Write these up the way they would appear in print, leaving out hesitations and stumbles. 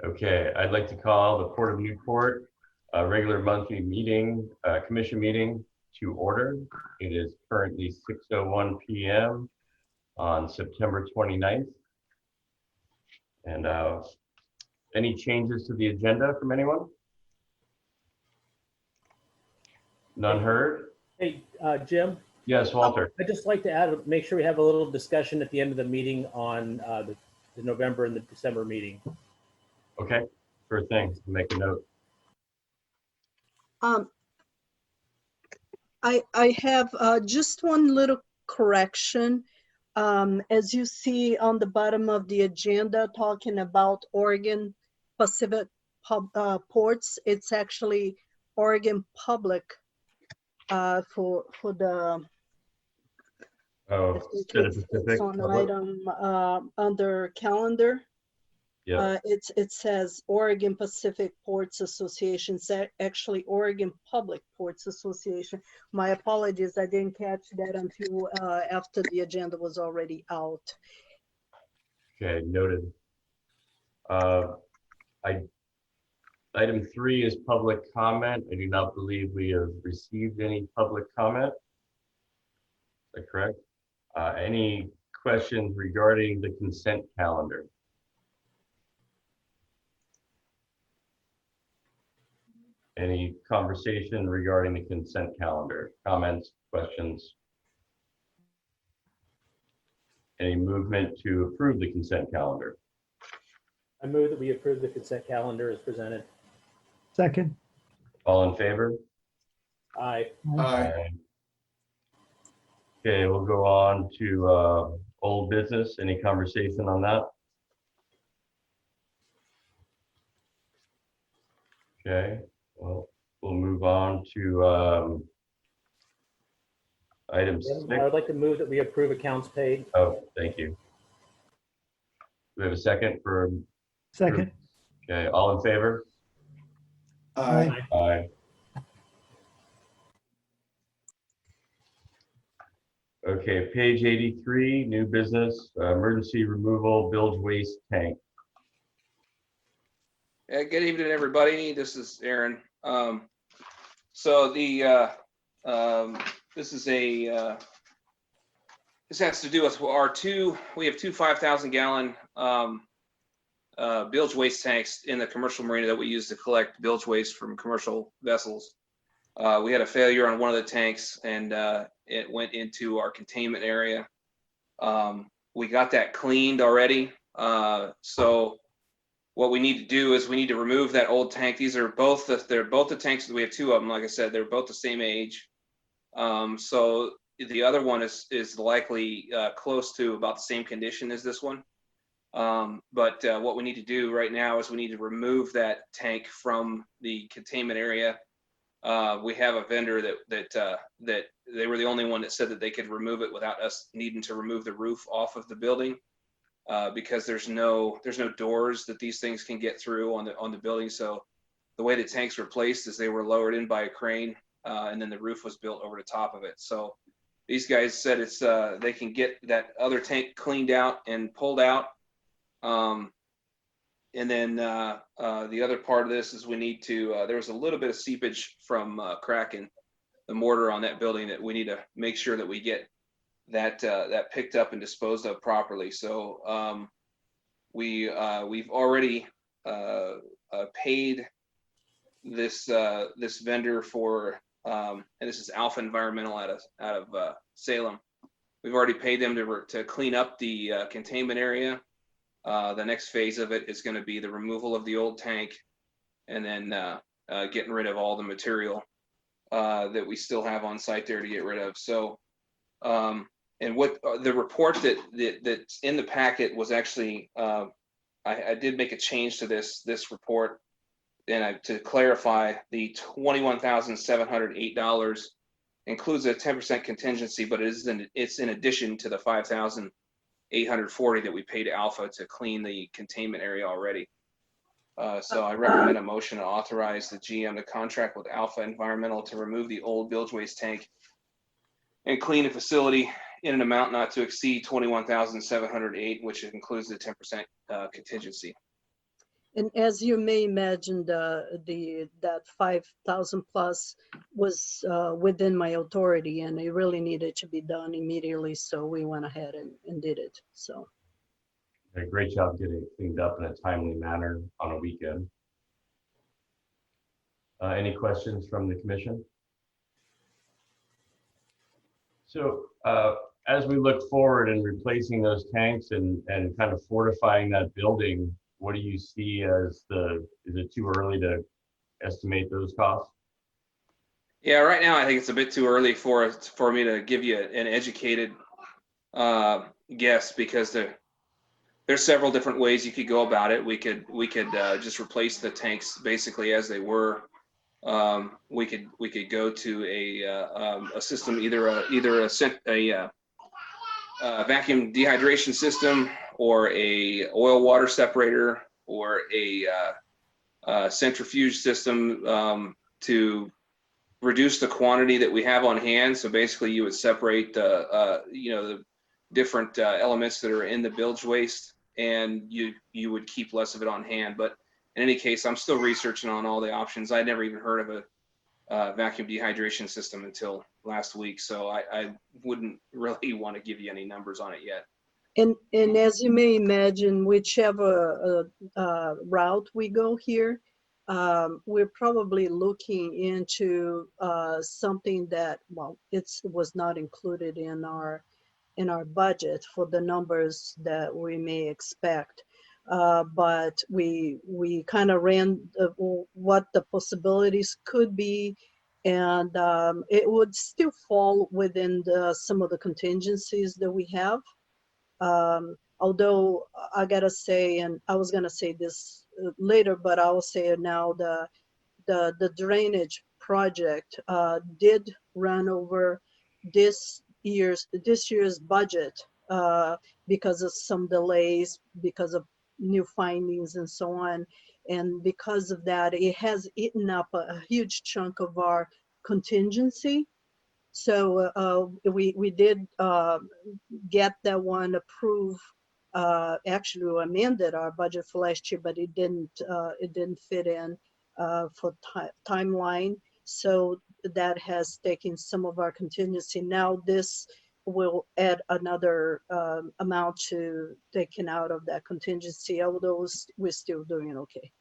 Okay, I'd like to call the Port of Newport regular monthly meeting, commission meeting to order. It is currently 6:01 p.m. on September 29th. And any changes to the agenda from anyone? None heard? Hey, Jim, Yes, Walter. I'd just like to add, make sure we have a little discussion at the end of the meeting on the November and the December meeting. Okay, sure thing. Make a note. I have just one little correction. As you see on the bottom of the agenda, talking about Oregon Pacific ports, it's actually Oregon Public for the Oh, instead of it's Pacific. on item under calendar. Yeah. It says Oregon Pacific Ports Association, actually Oregon Public Ports Association. My apologies, I didn't catch that until after the agenda was already out. Okay, noted. Item 3 is public comment. I do not believe we have received any public comment. Is that correct? Any questions regarding the consent calendar? Any conversation regarding the consent calendar? Comments, questions? Any movement to approve the consent calendar? I move that we approve the consent calendar as presented. Second. All in favor? Aye. Aye. Okay, we'll go on to old business. Any conversation on that? Okay, well, we'll move on to item 6. I would like to move that we approve accounts paid. Oh, thank you. Do we have a second for? Second. Okay, all in favor? Aye. Aye. Okay, page 83, new business, emergency removal bilge waste tank. Yeah, good evening, everybody. This is Aaron. So the this is a this has to do with our we have two 5,000 gallon bilge waste tanks in the commercial marina that we use to collect bilge waste from commercial vessels. We had a failure on one of the tanks, and it went into our containment area. We got that cleaned already. So what we need to do is we need to remove that old tank. These are both they're both the tanks. We have two of them. Like I said, they're both the same age. So the other one is likely close to about the same condition as this one. But what we need to do right now is we need to remove that tank from the containment area. We have a vendor that they were the only one that said that they could remove it without us needing to remove the roof off of the building, because there's no doors that these things can get through on the building. So the way the tanks were placed is they were lowered in by a crane, and then the roof was built over the top of it. So these guys said it's they can get that other tank cleaned out and pulled out. And then the other part of this is we need to, there was a little bit of seepage from cracking the mortar on that building that we need to make sure that we get that picked up and disposed of properly. So we've already paid this vendor for, and this is Alpha Environmental out of Salem. We've already paid them to clean up the containment area. The next phase of it is going to be the removal of the old tank, and then getting rid of all the material that we still have on site there to get rid of. So, and what the report that's in the packet was actually, I did make a change to this report, and to clarify, the $21,708 includes a 10% contingency, but it's in addition to the $5,840 that we paid Alpha to clean the containment area already. So I recommend a motion to authorize the GM to contract with Alpha Environmental to remove the old bilge waste tank and clean the facility in an amount not to exceed $21,708, which includes the 10% contingency. And as you may imagine, that 5,000 plus was within my authority, and it really needed to be done immediately. So we went ahead and did it. So A great job getting it cleaned up in a timely manner on a weekend. Any questions from the commission? So as we look forward and replacing those tanks and kind of fortifying that building, what do you see as is it too early to estimate those costs? Yeah, right now I think it's a bit too early for me to give you an educated guess, because there's several different ways you could go about it. We could just replace the tanks basically as they were. We could go to a system, either a vacuum dehydration system, or a oil water separator, or a centrifuge system to reduce the quantity that we have on hand. So basically, you would separate the different elements that are in the bilge waste, and you would keep less of it on hand. But in any case, I'm still researching on all the options. I'd never even heard of a vacuum dehydration system until last week, so I wouldn't really want to give you any numbers on it yet. and as you may imagine, whichever route we go here, we're probably looking into something that, well, it was not included in our budget for the numbers that we may expect. But we kind of ran what the possibilities could be, and it would still fall within some of the contingencies that we have. Although I gotta say, and I was gonna say this later, but I will say it now, the drainage project did run over this year's budget because of some delays, because of new findings and so on. And because of that, it has eaten up a huge chunk of our contingency. So we did get that one approved. Actually, we amended our budget for last year, but it didn't fit in for timeline. So that has taken some of our contingency. Now this will add another amount to taken out of that contingency, although we're still doing okay.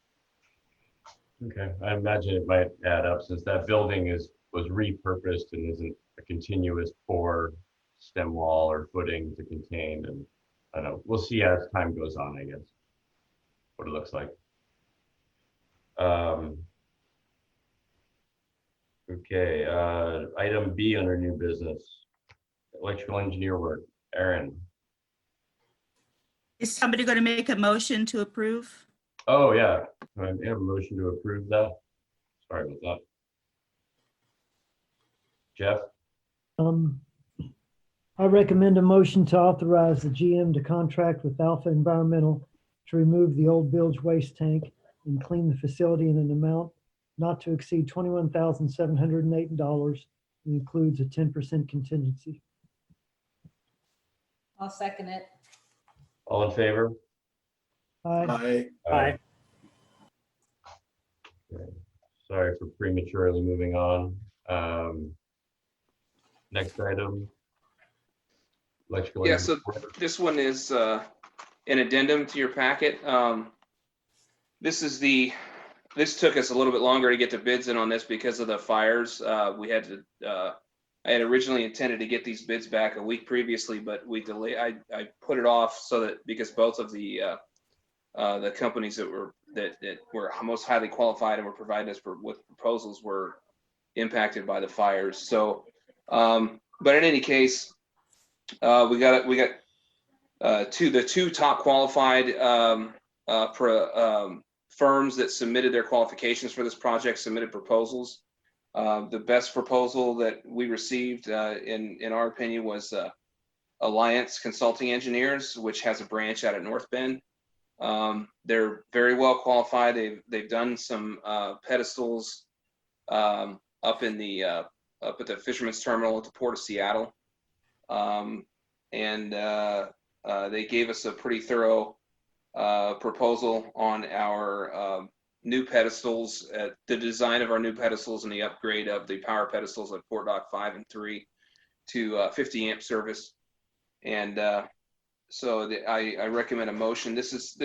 Okay, I imagine it might add up since that building was repurposed and isn't a continuous pour stem wall or footing to contain. And I don't know, we'll see as time goes on, I guess, what it looks like. Okay, item B under new business, electrical engineer work. Aaron. Is somebody going to make a motion to approve? Oh, yeah. I have a motion to approve that. Sorry about that. Jeff? I recommend a motion to authorize the GM to contract with Alpha Environmental to remove the old bilge waste tank and clean the facility in an amount not to exceed $21,708 and includes a 10% contingency. I'll second it. All in favor? Aye. Aye. Okay. Sorry for prematurely moving on. Next item. Electrical. Yeah, so this one is an addendum to your packet. This took us a little bit longer to get the bids in on this because of the fires. I had originally intended to get these bids back a week previously, but we delayed. I put it off so that because both of the companies that were most highly qualified and were providing us with proposals were impacted by the fires. So, but in any case, we got the two top qualified firms that submitted their qualifications for this project submitted proposals. The best proposal that we received, in our opinion, was Alliance Consulting Engineers, which has a branch out at North Bend. They're very well qualified. They've done some pedestals up at the Fisherman's Terminal at the Port of Seattle, and they gave us a pretty thorough proposal on our new pedestals, the design of our new pedestals and the upgrade of the power pedestals at Port Dock 5 and 3 to 50 amp service. And so I recommend a motion. This is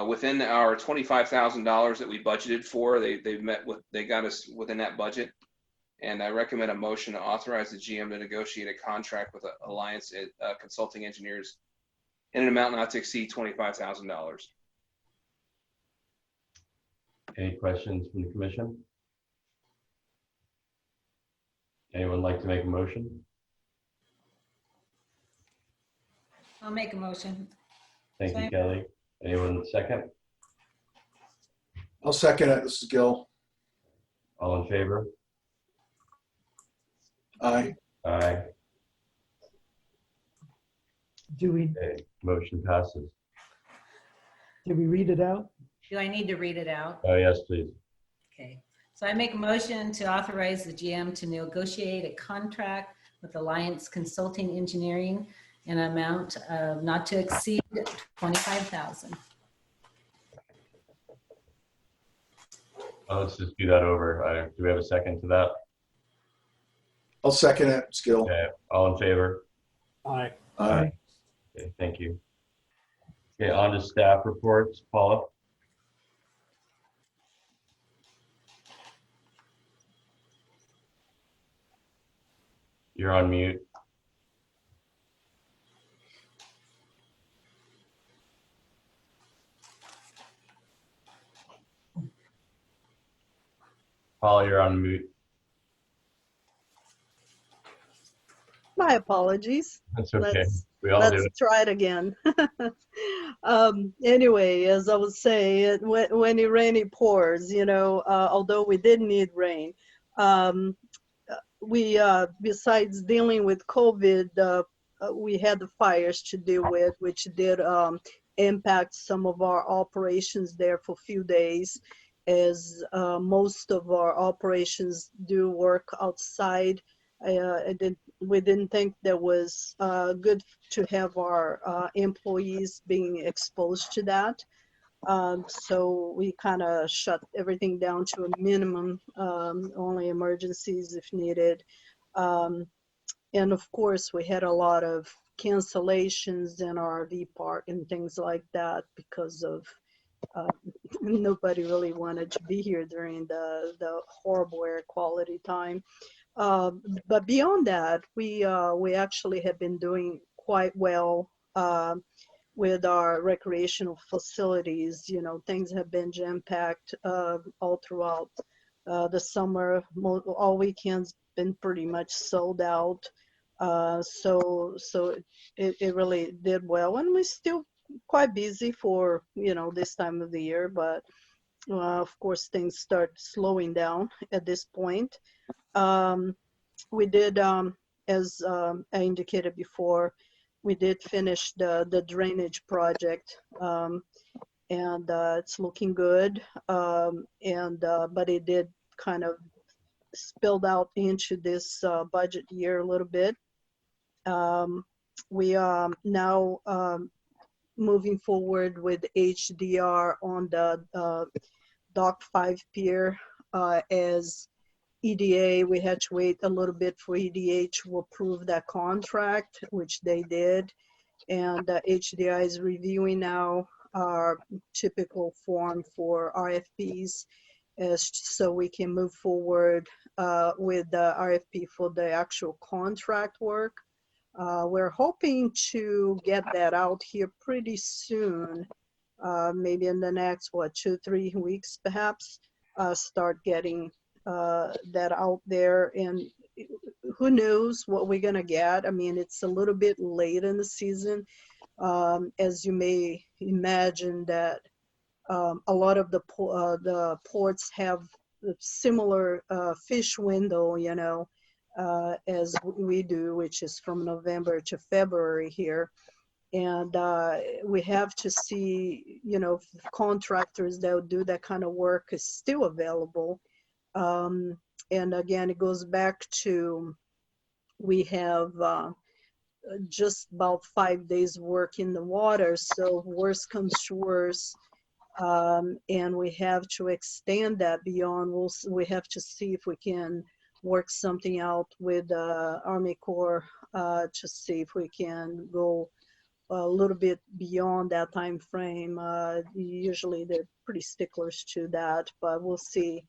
within our $25,000 that we budgeted for. They got us within that budget. And I recommend a motion to authorize the GM to negotiate a contract with Alliance Consulting Engineers in an amount not to exceed $25,000. Any questions from the commission? Anyone like to make a motion? I'll make a motion. Thank you, Second. Kelly. Anyone second? I'll second it. This is Gil. All in favor? Aye. Aye. Do we, Okay, motion passes. did we read it out? Do I need to read it out? Oh, yes, please. Okay. So I make a motion to authorize the GM to negotiate a contract with Alliance Consulting Engineering in an amount of not to exceed $25,000. Let's just do that over. Do we have a second to that? I'll second it. It's Gil. Okay, all in favor? Aye. Aye. Okay, thank you. Okay, on to staff reports. Paula? You're on mute. Paula, you're on mute. My apologies. That's okay. Let's- We all do Let's it. try it again. Anyway, as I was saying, when it rains, it pours, although we did need rain. We, besides dealing with COVID, we had the fires to deal with, which did impact some of our operations there for a few days, as most of our operations do work outside. We didn't think that was good to have our employees being exposed to that. So we kind of shut everything down to a minimum, only emergencies if needed. And of course, we had a lot of cancellations in our RV park and things like that because of nobody really wanted to be here during the horrible air quality time. But beyond that, we actually have been doing quite well with our recreational facilities. Things have been jam-packed all throughout the summer. All weekends been pretty much sold out. So it really did well, and we're still quite busy for this time of the year. But of course, things start slowing down at this point. We did, as I indicated before, we did finish the drainage project, and it's looking good. But it did kind of spilled out into this budget year a little bit. We are now moving forward with HDR on the Dock 5 pier. As EDA, we had to wait a little bit for EDA to approve that contract, which they did. And HDI is reviewing now our typical form for RFPs, so we can move forward with the RFP for the actual contract work. We're hoping to get that out here pretty soon, maybe in the next, 2-3 weeks perhaps, start getting that out there. And who knows what we're gonna get. I mean, it's a little bit late in the season. As you may imagine that a lot of the ports have a similar fish window, as we do, which is from November to February here. And we have to see, if contractors that would do that kind of work is still available. And again, it goes back to, we have just about 5 days work in the water. So worst comes to worst, and we have to extend that beyond. We have to see if we can work something out with Army Corps to see if we can go a little bit beyond that time frame. Usually they're pretty sticklers to that, but we'll see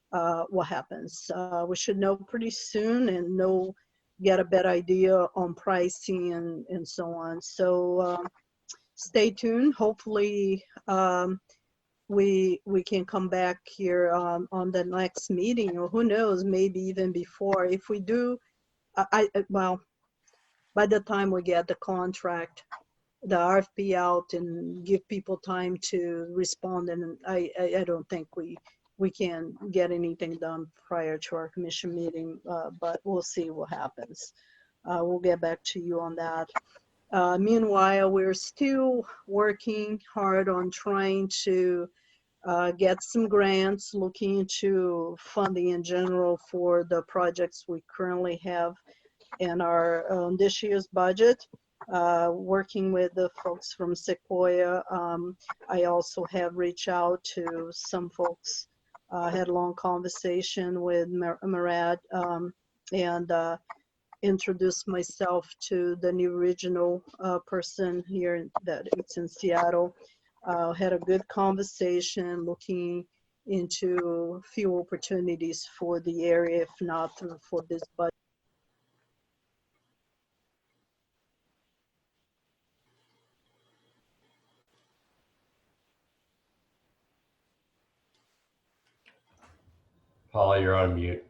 what happens. We should know pretty soon and get a better idea on pricing and so on. So stay tuned. Hopefully we can come back here on the next meeting, or who knows, maybe even before. If we do, well, by the time we get the contract, the RFP out and give people time to respond, and I don't think we can get anything done prior to our commission meeting, but we'll see what happens. We'll get back to you on that. Meanwhile, we're still working hard on trying to get some grants, looking into funding in general for the projects we currently have in our this year's budget. Working with the folks from Sequoia. I also have reached out to some folks, had a long conversation with Murad, and introduced myself to the new regional person here that it's in Seattle. Had a good conversation looking into few opportunities for the area, if not for this budget. Paula, you're on mute.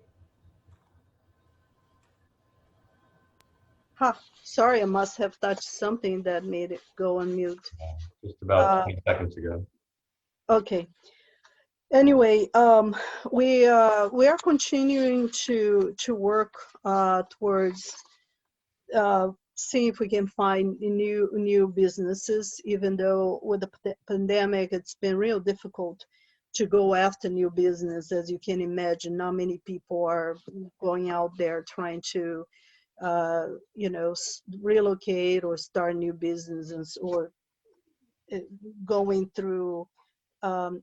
Sorry, I must have touched something that made it go on mute. Just about 20 seconds ago. Okay. Anyway, we are continuing to work towards seeing if we can find new businesses. Even though with the pandemic, it's been real difficult to go after new business. As you can imagine, not many people are going out there trying to relocate or start new businesses, or going through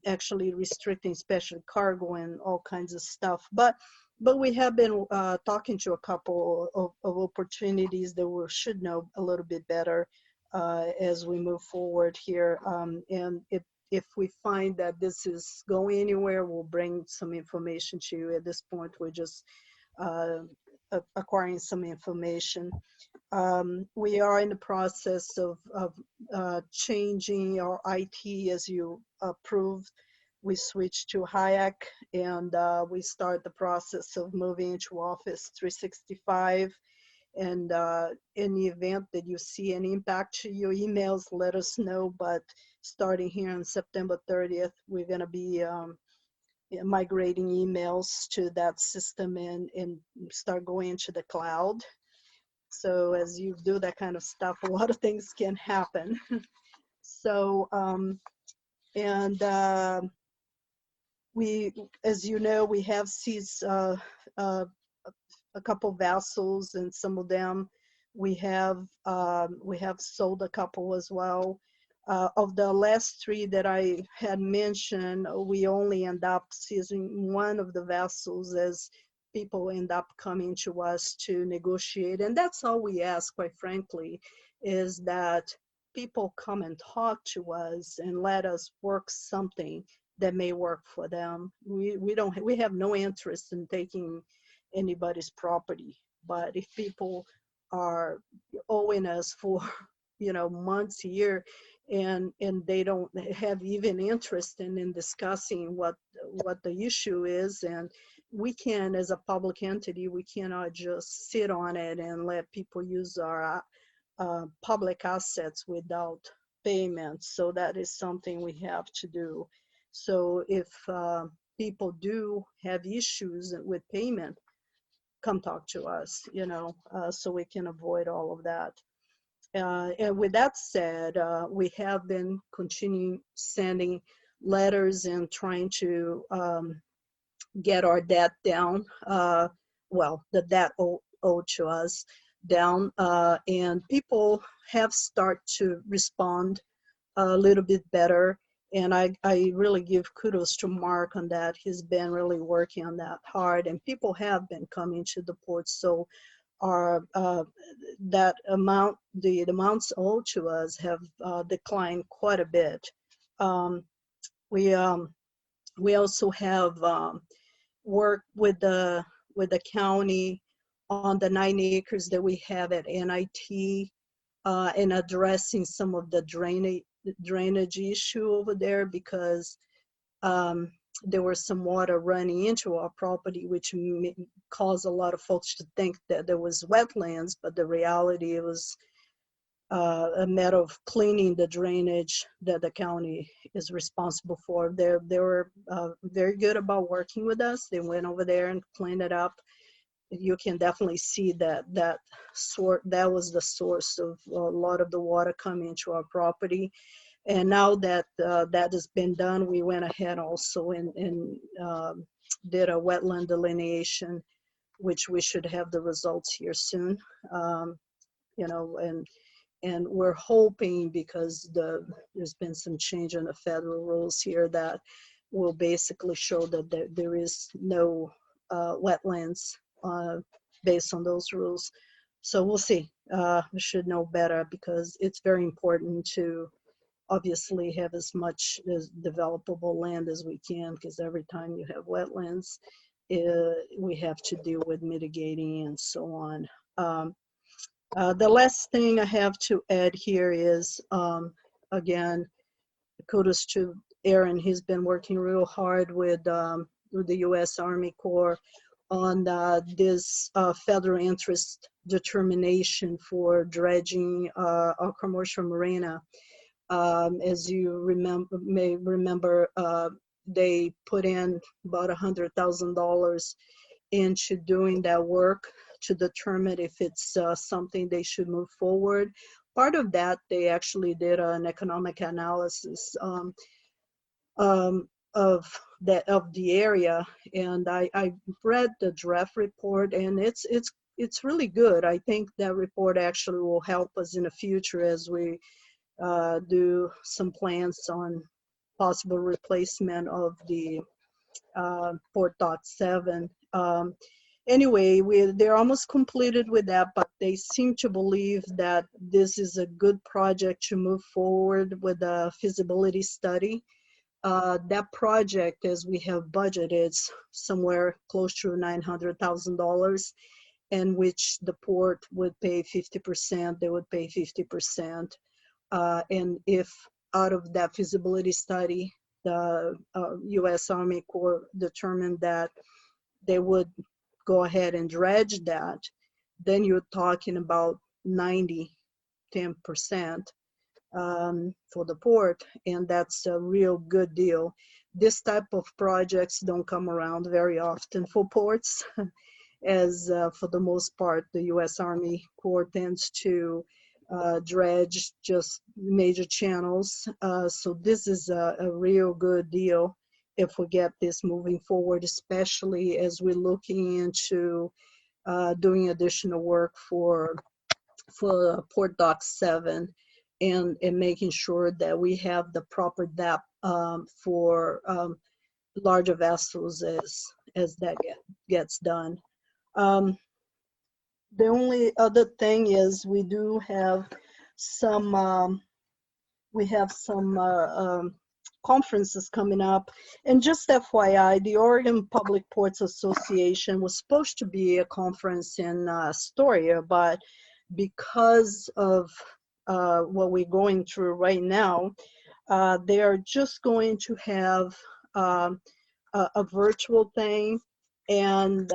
actually restricting special cargo and all kinds of stuff. But we have been talking to a couple of opportunities that we should know a little bit better as we move forward here. And if we find that this is going anywhere, we'll bring some information to you. At this point, we're just acquiring some information. We are in the process of changing our IT, as you approved. We switched to Hayek, and we start the process of moving into Office 365. And in the event that you see any impact to your emails, let us know. But starting here on September 30th, we're going to be migrating emails to that system and start going into the cloud. So as you do that kind of stuff, a lot of things can happen. So, we, as you know, we have seized a couple vessels, and some of them we have sold a couple as well. Of the last three that I had mentioned, we only end up seizing one of the vessels as people end up coming to us to negotiate. And that's all we ask, quite frankly, is that people come and talk to us and let us work something that may work for them. We have no interest in taking anybody's property, but if people are owing us for months, a year, and they don't have even interest in discussing what the issue is, and we can, as a public entity, we cannot just sit on it and let people use our public assets without payment. So that is something we have to do. So if people do have issues with payment, come talk to us, so we can avoid all of that. And with that said, we have been continuing sending letters and trying to get our debt down. Well, the debt owed to us. down, and people have started to respond a little bit better. And I really give kudos to Mark on that. He's been really working on that hard, and people have been coming to the port. So our that amount, the amounts owed to us have declined quite a bit. We also have worked with the county on the 9 acres that we have at NIT, and addressing some of the drainage issue over there, because there was some water running into our property, which caused a lot of folks to think that there was wetlands, but the reality, it was a matter of cleaning the drainage that the county is responsible for. They were very good about working with us. They went over there and cleaned it up. You can definitely see that that was the source of a lot of the water coming into our property. And now that that has been done, we went ahead also and did a wetland delineation, which we should have the results here soon. You know, and we're hoping, because there's been some change in the federal rules here, that will basically show that there is no wetlands based on those rules. So we'll see. We should know better, because it's very important to obviously have as much as developable land as we can, because every time you have wetlands, we have to deal with mitigating and so on. The last thing I have to add here is, again, kudos to Aaron. He's been working real hard with the U.S. Army Corps on this federal interest determination for dredging our commercial marina. As you may remember, they put in about $100,000 into doing that work to determine if it's something they should move forward. Part of that, they actually did an economic analysis of the area, and I read the draft report, and it's really good. I think that report actually will help us in the future as we do some plans on possible replacement of the Port Dock 7. Anyway, they're almost completed with that, but they seem to believe that this is a good project to move forward with a feasibility study. That project, as we have budgeted, is somewhere close to $900,000, in which the port would pay 50%, they would pay 50%. And if out of that feasibility study, the U.S. Army Corps determined that they would go ahead and dredge that, then you're talking about 10% for the port, and that's a real good deal. This type of projects don't come around very often for ports, as for the most part, the U.S. Army Corps tends to dredge just major channels. So this is a real good deal if we get this moving forward, especially as we're looking into doing additional work for Port Dock 7 and making sure that we have the proper depth for larger vessels as that gets done. The only other thing is we do have some conferences coming up. And just FYI, the Oregon Public Ports Association was supposed to be a conference in Astoria, but because of what we're going through right now, they are just going to have a virtual thing, and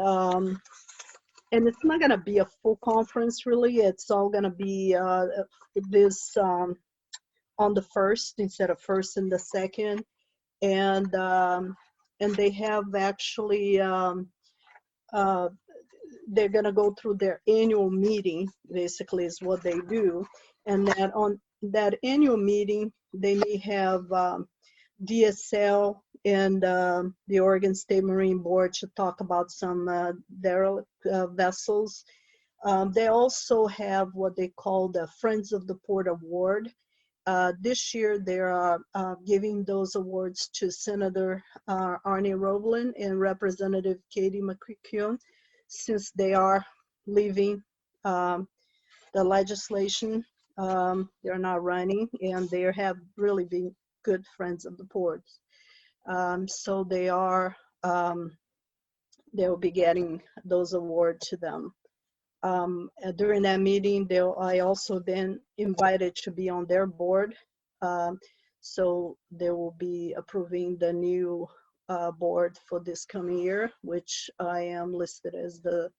it's not going to be a full conference, really. It's all going to be this on the 1st instead of 1st and the 2nd, and they have actually they're going to go through their annual meeting, basically is what they do, and that on that annual meeting they may have DSL and the Oregon State Marine Board to talk about some derelict vessels. They also have what they call the Friends of the Port Award. This year, they are giving those awards to Senator Arnie Roblin and Representative Katie McCune, since they are leaving the legislation. They're not running, and they have really been good friends of the ports. So they'll be getting those awards to them. During that meeting, I also been invited to be on their board. So they will be approving the new board for this coming year, which I am listed as the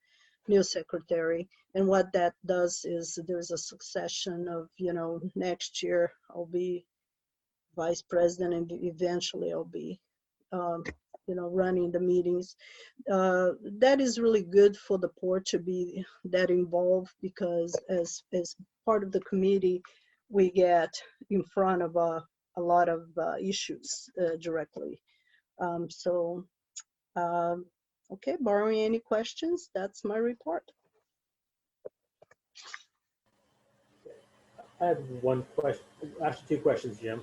new secretary. And what that does is there's a succession of, next year I'll be vice president and eventually I'll be running the meetings. That is really good for the port to be that involved, because as part of the committee, we get in front of a lot of issues directly. Okay, barring any questions, that's my report. I have one question, actually 2 questions, Jim.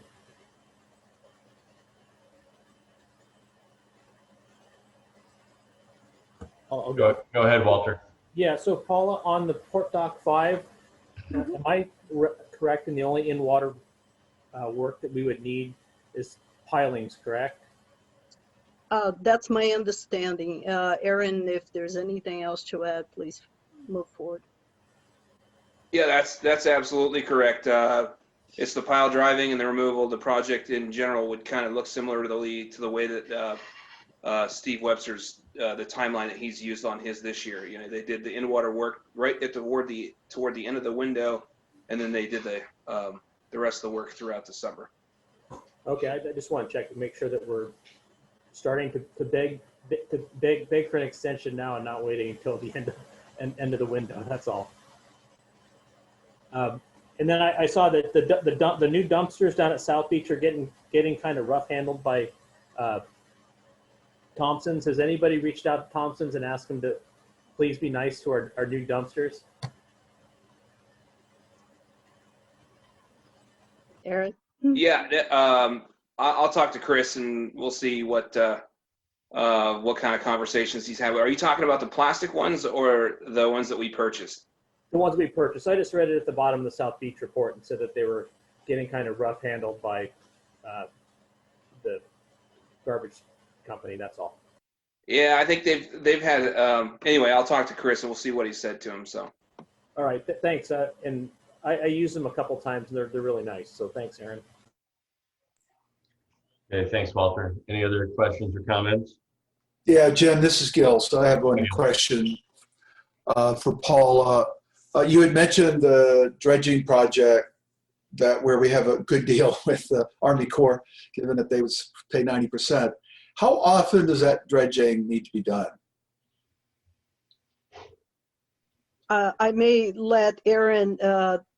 I'll go. Go ahead, Walter. Yeah, so Paula, on the Port Dock 5, am I correct in the only in-water work that we would need is pilings, correct? That's my understanding. Aaron, if there's anything else to add, please move forward. Yeah, that's absolutely correct. It's the pile driving and the removal. The project in general would kind of look similar to the way that Steve Webster's the timeline that he's used on his this year. They did the in-water work right at toward the end of the window, and then they did the rest of the work throughout the summer. Okay, I just want to check to make sure that we're starting to beg for an extension now and not waiting until the end of the window. That's all. And then I saw that the new dumpsters down at South Beach are getting kind of rough handled by Thompson's. Has anybody reached out to Thompson's and asked them to please be nice to our new dumpsters? Aaron? Yeah, I'll talk to Chris and we'll see what kind of conversations he's having. Are you talking about the plastic ones or the ones that we purchased? The ones we purchased. I just read it at the bottom of the South Beach report and said that they were getting kind of rough handled by the garbage company. That's all. Yeah, I think they've had. Anyway, I'll talk to Chris and we'll see what he said to him. So. All right. Thanks. And I use them a couple times and they're really nice. So thanks, Aaron. Okay, thanks, Walter. Any other questions or comments? Yeah, Jim, this is Gil. So I have one question for Paula. You had mentioned the dredging project where we have a good deal with the Army Corps, given that they would pay 90%. How often does that dredging need to be done? I may let Aaron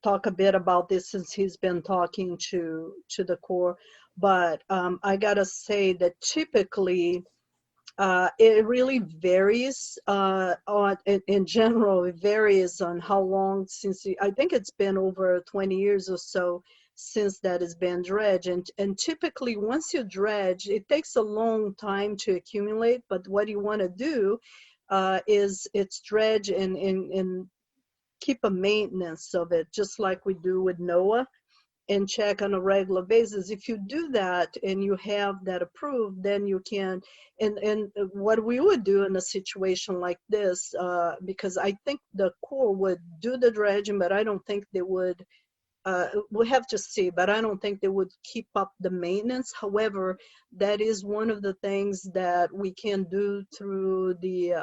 talk a bit about this since he's been talking to the Corps, but I gotta say that typically it really varies. In general, it varies on how long I think it's been over 20 years or so since that has been dredged. And typically once you dredge, it takes a long time to accumulate, but what you want to do is it's dredge and keep a maintenance of it, just like we do with NOAA, and check on a regular basis. If you do that and you have that approved, then you can, and what we would do in a situation like this, because I think the Corps would do the dredging, but I don't think they would, we'll have to see, but I don't think they would keep up the maintenance. However, that is one of the things that we can do through the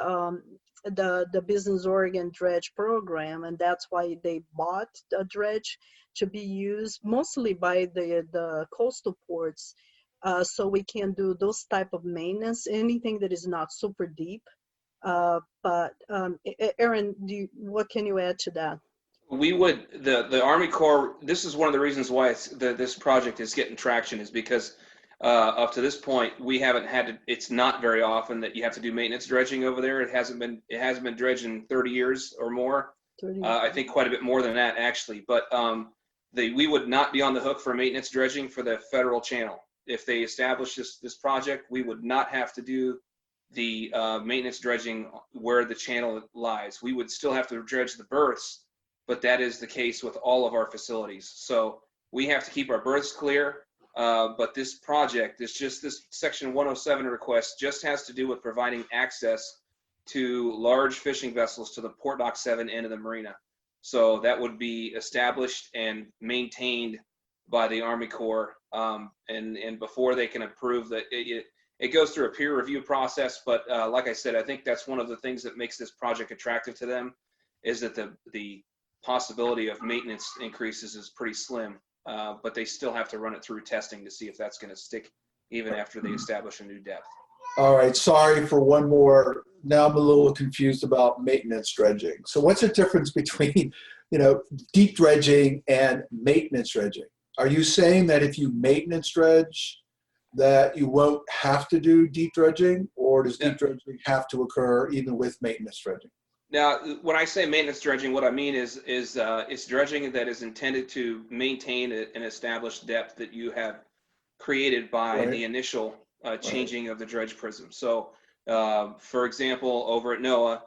Business Oregon dredge program, and that's why they bought a dredge to be used mostly by the coastal ports, so we can do those type of maintenance, anything that is not super deep. But Aaron, what can you add to that? We would, the Army Corps, this is one of the reasons why this project is getting traction, is because up to this point, we haven't had to, it's not very often that you have to do maintenance dredging over there. It hasn't been dredged in 30 years or more. 30. I think quite a bit more than that, actually. But we would not be on the hook for maintenance dredging for the federal channel. If they establish this project, we would not have to do the maintenance dredging where the channel lies. We would still have to dredge the berths, but that is the case with all of our facilities. So we have to keep our berths clear. But this project, this Section 107 request just has to do with providing access to large fishing vessels to the Port Dock 7 end of the marina. So that would be established and maintained by the Army Corps. And before they can approve that, it goes through a peer review process. But like I said, I think that's one of the things that makes this project attractive to them, is that the possibility of maintenance increases is pretty slim. But they still have to run it through testing to see if that's going to stick even after they establish a new depth. All right, sorry for one more. Now I'm a little confused about maintenance dredging. So what's the difference between, deep dredging and maintenance dredging? Are you saying that if you maintenance dredge, that you won't have to do deep dredging, or does deep dredging have to occur even with maintenance dredging? Now, when I say maintenance dredging, what I mean is it's dredging that is intended to maintain an established depth that you have created by Right. the initial changing of the dredge prism. So, for example, over at NOAA,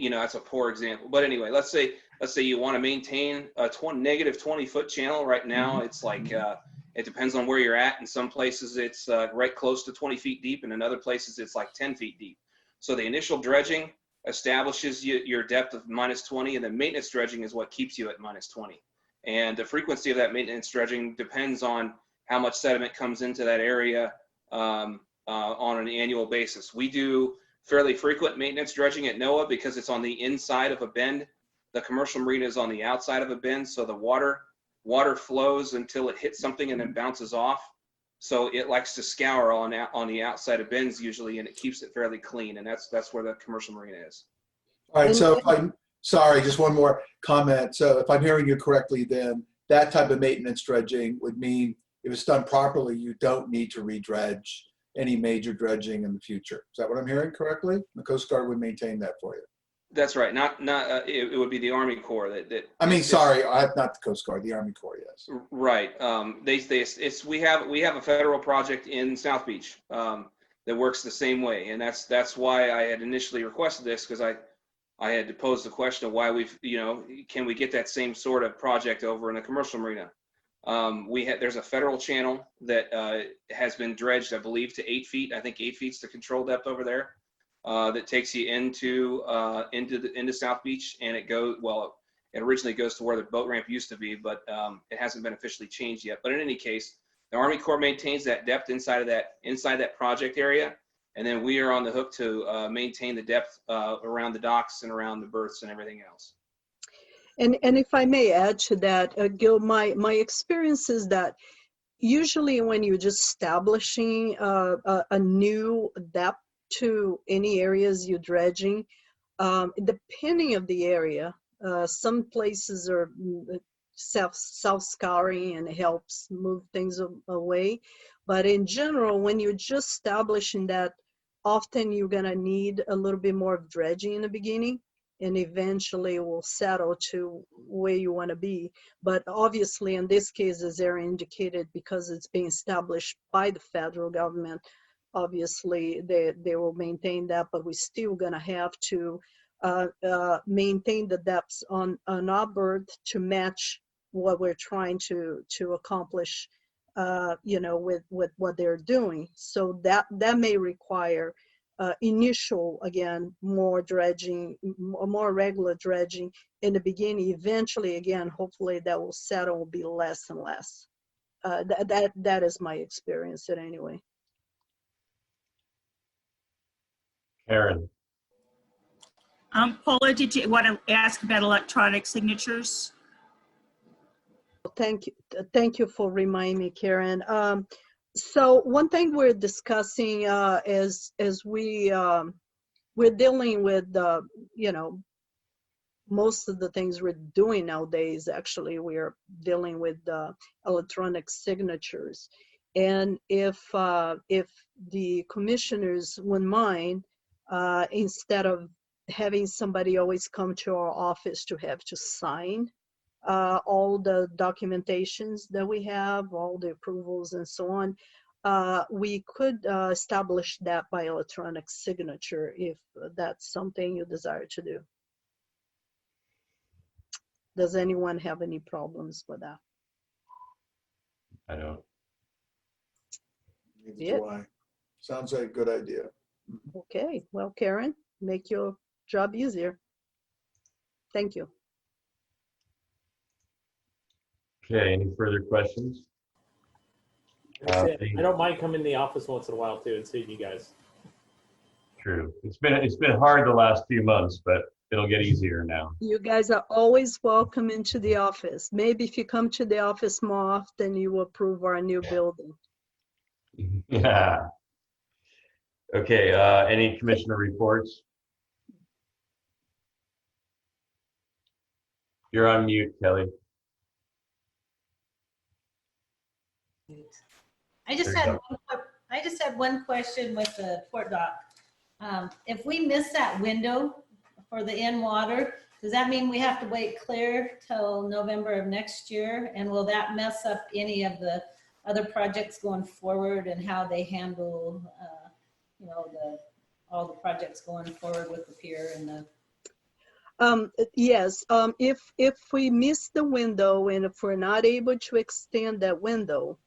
that's a poor example. But anyway, let's say you want to maintain a negative 20-foot channel. Right now, it's like it depends on where you're at. In some places, it's right close to 20 feet deep, and in other places, it's like 10 feet deep. So the initial dredging establishes your depth of -20, and then maintenance dredging is what keeps you at -20. And the frequency of that maintenance dredging depends on how much sediment comes into that area on an annual basis. We do fairly frequent maintenance dredging at NOAA because it's on the inside of a bend. The commercial marina is on the outside of a bend, so the water flows until it hits something and then bounces off. So it likes to scour on the outside of bends usually, and it keeps it fairly clean. And that's where the commercial marina is. All right, And- so sorry, just one more comment. So if I'm hearing you correctly, then that type of maintenance dredging would mean if it's done properly, you don't need to redredge any major dredging in the future. Is that what I'm hearing correctly? The Coast Guard would maintain that for you. That's right. It would be the Army Corps that. I mean, sorry, not the Coast Guard, the Army Corps, yes. Right. We have a federal project in South Beach that works the same way, and that's why I had initially requested this, because I had to pose the question of why can we get that same sort of project over in a commercial marina? There's a federal channel that has been dredged, I believe, to 8 feet. I think 8 feet's the control depth over there. That takes you into South Beach, and it originally goes to where the boat ramp used to be, but it hasn't been officially changed yet. But in any case, the Army Corps maintains that depth inside that project area, and then we are on the hook to maintain the depth around the docks and around the berths and everything else. And if I may add to that, Gil, my experience is that usually when you're just establishing a new depth to any areas you're dredging, depending of the area, some places are self-scouring and helps move things away. But in general, when you're just establishing that, often you're gonna need a little bit more of dredging in the beginning, and eventually it will settle to where you want to be. But obviously in this case, as Aaron indicated, because it's being established by the federal government, obviously they will maintain that, but we're still gonna have to maintain the depths on our berth to match what we're trying to accomplish, with what they're doing. So that may require initial, again, more dredging, more regular dredging in the beginning. Eventually, again, hopefully that will settle, will be less and less. That is my experience at anyway. Karen, Paula, did you want to ask about electronic signatures? Thank you for reminding me, Karen. So one thing we're discussing as we're dealing with, most of the things we're doing nowadays, actually, we're dealing with electronic signatures. And if the commissioners wouldn't mind, instead of having somebody always come to our office to have to sign all the documentations that we have, all the approvals and so on. We could establish that by electronic signature if that's something you desire to do. Does anyone have any problems with that? I don't. Neither Yeah. do I. Sounds like a good idea. Okay, well, Karen, make your job easier. Thank you. Okay, any further questions? I don't mind coming in the office once in a while too and seeing you guys. True. It's been hard the last few months, but it'll get easier now. You guys are always welcome into the office. Maybe if you come to the office more often, you will approve our new building. Yeah. Okay, any commissioner reports? You're on mute, Kelly. I just There you had I just had one question with the port dock. If we miss that window for the in-water, does that mean we have to wait clear till November of next year? And will that mess up any of the other projects going forward and how they handle, all the projects going forward with the pier and the? Yes, if we miss the window and if we're not able to extend that window,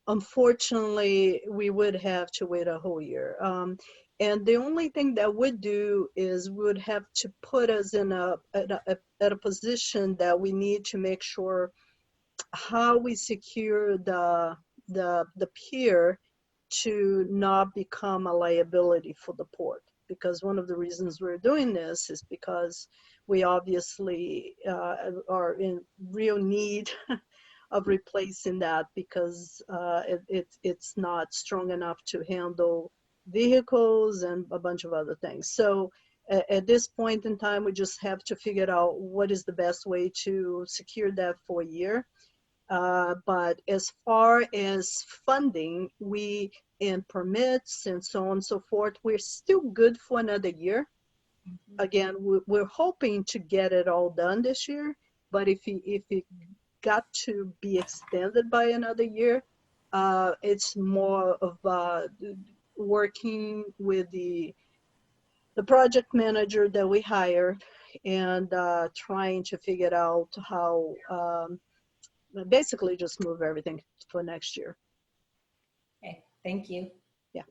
unfortunately, we would have to wait a whole year. And the only thing that would do is we would have to put us in at a position that we need to make sure how we secure the pier to not become a liability for the port. Because one of the reasons we're doing this is because we obviously are in real need of replacing that because it's not strong enough to handle vehicles and a bunch of other things. So at this point in time, we just have to figure out what is the best way to secure that for a year. But as far as funding, and permits and so on and so forth, we're still good for another year. Again, we're hoping to get it all done this year, but if it got to be extended by another year, it's more of working with the project manager that we hired and trying to figure out how basically just move everything for next year. Okay, thank you. Yeah.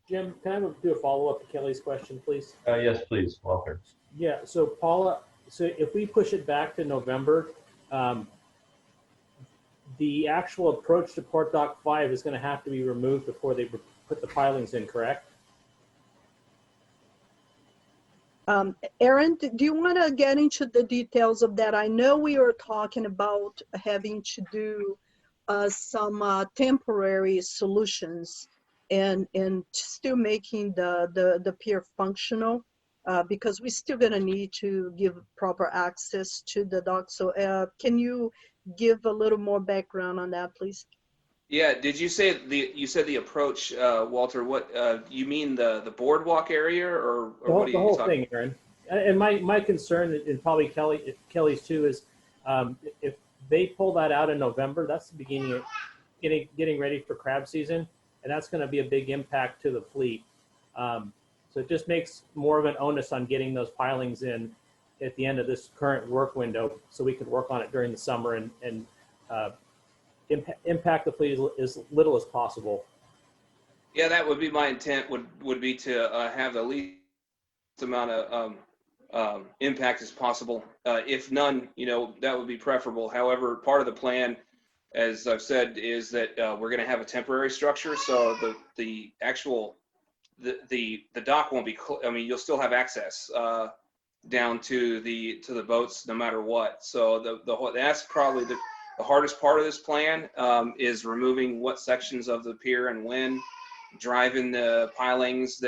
Jim, can I do a follow-up to Kelly's question, please? Yes, please, Walter. Yeah, so Paula, so if we push it back to November, the actual approach to Port Dock 5 is going to have to be removed before they put the pilings in, correct? Aaron, do you want to get into the details of that? I know we were talking about having to do some temporary solutions and still making the pier functional because we're still going to need to give proper access to the dock. So can you give a little more background on that, please? Yeah, did you say you said the approach, Walter? What you mean the boardwalk area, or what are you the whole talking? thing, Aaron. And my concern, and probably Kelly's too, is if they pull that out in November, that's the beginning of getting ready for crab season, and that's going to be a big impact to the fleet. So it just makes more of an onus on getting those pilings in at the end of this current work window, so we can work on it during the summer and impact the fleet as little as possible. Yeah, that would be my intent. Would be to have the least amount of impact as possible. If none, that would be preferable. However, part of the plan, as I've said, is that we're going to have a temporary structure, so the dock won't be. You'll still have access down to the boats no matter what. So that's probably the hardest part of this plan is removing what sections of the pier and when, driving the pilings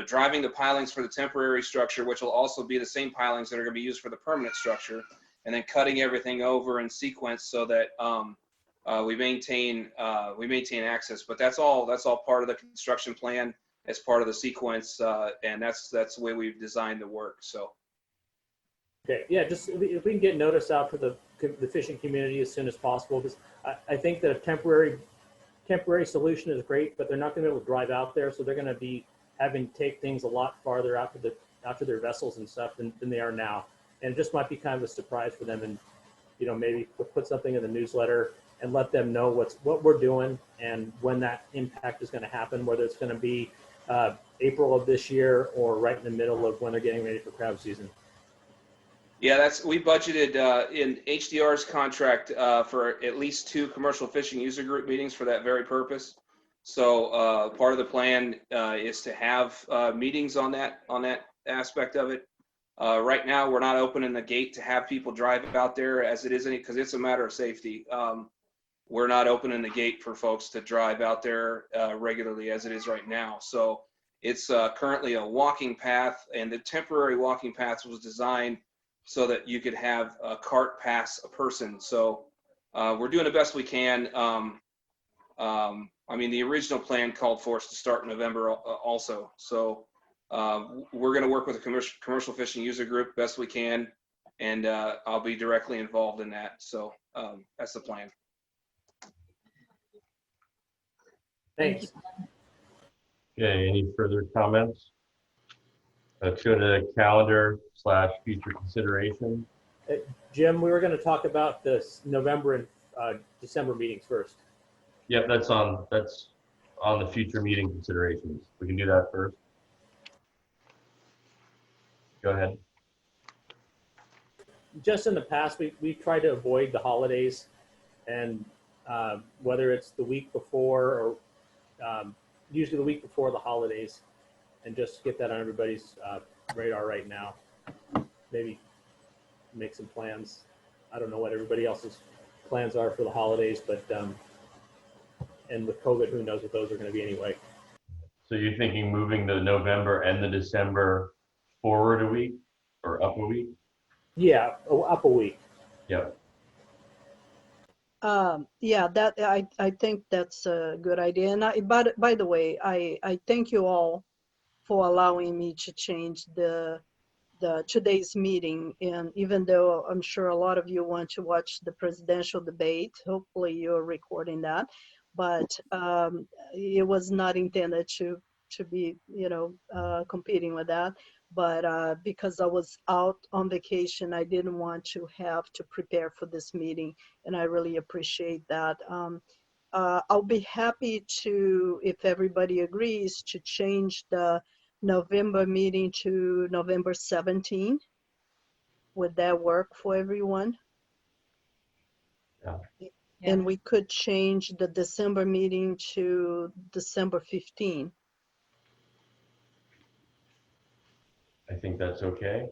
driving the pilings for the temporary structure, which will also be the same pilings that are going to be used for the permanent structure, and then cutting everything over in sequence so that we maintain access. But that's all part of the construction plan. as part of the sequence, and that's the way we've designed the work. So. Okay, yeah, just if we can get notice out to the fishing community as soon as possible, because I think that a temporary solution is great, but they're not going to be able to drive out there, so they're going to be having to take things a lot farther out to their vessels and stuff than they are now, and it just might be kind of a surprise for them. And maybe put something in the newsletter and let them know what we're doing and when that impact is going to happen, whether it's going to be April of this year or right in the middle of when they're getting ready for crab season. Yeah, we budgeted in HDR's contract for at least 2 commercial fishing user group meetings for that very purpose. So part of the plan is to have meetings on that aspect of it. Right now, we're not opening the gate to have people drive out there as it is because it's a matter of safety. We're not opening the gate for folks to drive out there regularly as it is right now. So it's currently a walking path, and the temporary walking path was designed so that you could have a cart pass a person. So we're doing the best we can. I mean, the original plan called for us to start in November also. So we're going to work with a commercial fishing user group best we can, and I'll be directly involved in that. So that's the plan. Thanks. Okay, any further comments? Let's go to calendar/future consideration. Jim, we were going to talk about this November and December meetings first. Yep, that's on the future meeting considerations. We can do that first. Go ahead. Just in the past, we tried to avoid the holidays, and whether it's the week before or usually the week before the holidays, and just get that on everybody's radar right now. Maybe make some plans. I don't know what everybody else's plans are for the holidays, but and with COVID, who knows what those are going to be anyway. So you're thinking moving the November and the December forward a week or up a week? Yeah, up a week. Yep. Yeah, that I think that's a good idea. And by the way, I thank you all for allowing me to change the today's meeting. And even though I'm sure a lot of you want to watch the presidential debate, hopefully you're recording that, but it was not intended to be, competing with that. But because I was out on vacation, I didn't want to have to prepare for this meeting, and I really appreciate that. I'll be happy to, if everybody agrees, to change the November meeting to November 17. Would that work for everyone? Yeah. And we could change the December meeting to December 15. I think that's okay.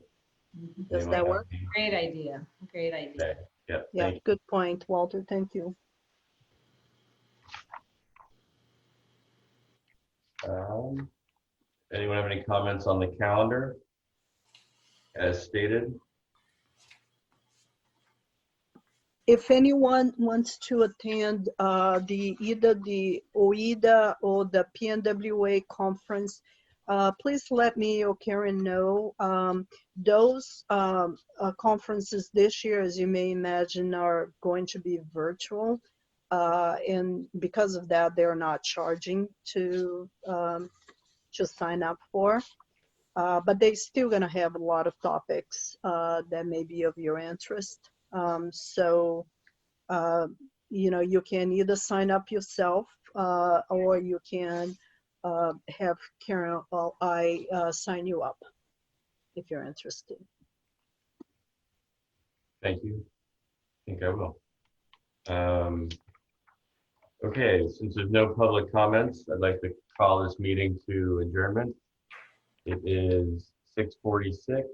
Does Anyone that have work? any- Great idea. Great idea. Okay. Yep. Yeah, Thank you. good point, Walter. Thank you. Anyone have any comments on the calendar as stated? If anyone wants to attend either the OIDA or the PNWA conference, please let me or Karen know. Those conferences this year, as you may imagine, are going to be virtual. And because of that, they're not charging to sign up for. But they're still going to have a lot of topics that may be of your interest. So, you can either sign up yourself or you can have Karen or I sign you up if you're interested. Thank you. I think I will. Okay, since there's no public comments, I'd like to call this meeting to adjournment. It is 6:46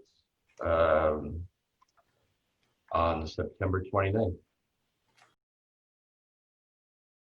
on September 29th.